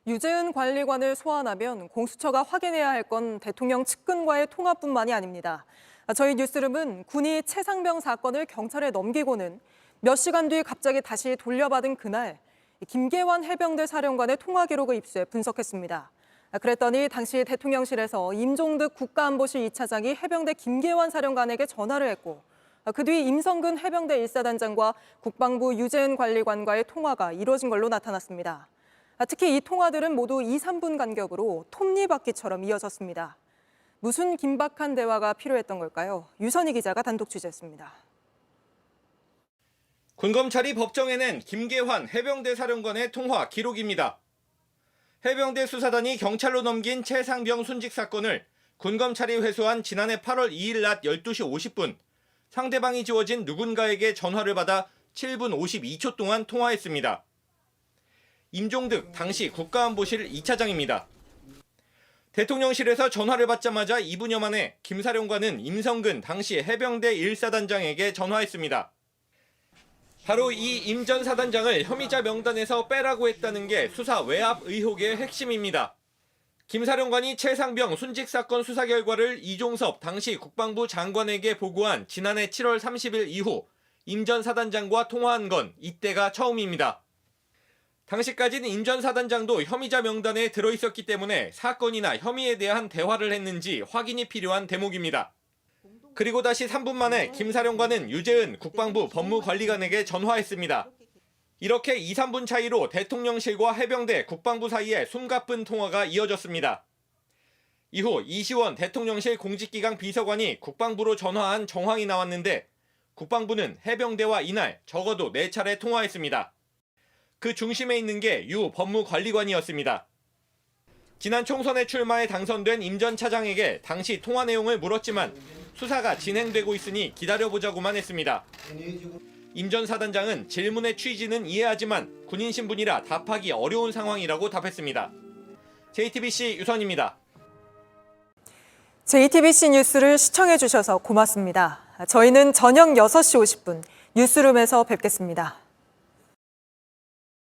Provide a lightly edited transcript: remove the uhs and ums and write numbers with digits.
유재은 관리관을 소환하면 공수처가 확인해야 할 건 대통령 측근과의 통화뿐만이 아닙니다. 저희 뉴스룸은 군이 최상병 사건을 경찰에 넘기고는 몇 시간 뒤 갑자기 다시 돌려받은 그날 김계환 해병대 사령관의 통화 기록을 입수해 분석했습니다. 그랬더니 당시 대통령실에서 임종득 국가안보실 2차장이 해병대 김계환 사령관에게 전화를 했고 그 뒤 임성근 해병대 1사단장과 국방부 유재은 관리관과의 통화가 이뤄진 걸로 나타났습니다. 특히 이 통화들은 모두 2, 3분 간격으로 톱니바퀴처럼 이어졌습니다. 무슨 긴박한 대화가 필요했던 걸까요? 유선희 기자가 단독 취재했습니다. 군검찰이 법정에 낸 김계환 해병대 사령관의 통화 기록입니다. 해병대 수사단이 경찰로 넘긴 최상병 순직 사건을 군검찰이 회수한 지난해 8월 2일 낮 12시 50분, 상대방이 지워진 누군가에게 전화를 받아 7분 52초 동안 통화했습니다. 임종득 당시 국가안보실 2차장입니다. 대통령실에서 전화를 받자마자 2분여 만에 김 사령관은 임성근 당시 해병대 1사단장에게 전화했습니다. 바로 이 임 전 사단장을 혐의자 명단에서 빼라고 했다는 게 수사 외압 의혹의 핵심입니다. 김 사령관이 최상병 순직 사건 수사 결과를 이종섭 당시 국방부 장관에게 보고한 지난해 7월 30일 이후 임 전 사단장과 통화한 건 이때가 처음입니다. 당시까지는 임 전 사단장도 혐의자 명단에 들어있었기 때문에 사건이나 혐의에 대한 대화를 했는지 확인이 필요한 대목입니다. 그리고 다시 3분 만에 김 사령관은 유재은 국방부 법무관리관에게 전화했습니다. 이렇게 2, 3분 차이로 대통령실과 해병대, 국방부 사이에 숨가쁜 통화가 이어졌습니다. 이후 이시원 대통령실 공직기강 비서관이 국방부로 전화한 정황이 나왔는데 국방부는 해병대와 이날 적어도 4차례 통화했습니다. 그 중심에 있는 게 유 법무관리관이었습니다. 지난 총선에 출마해 당선된 임 전 차장에게 당시 통화 내용을 물었지만 수사가 진행되고 있으니 기다려보자고만 했습니다. 임 전 사단장은 질문의 취지는 이해하지만 군인 신분이라 답하기 어려운 상황이라고 답했습니다. JTBC 유선입니다. JTBC 뉴스를 시청해 주셔서 고맙습니다. 저희는 저녁 6시 50분 뉴스룸에서 뵙겠습니다.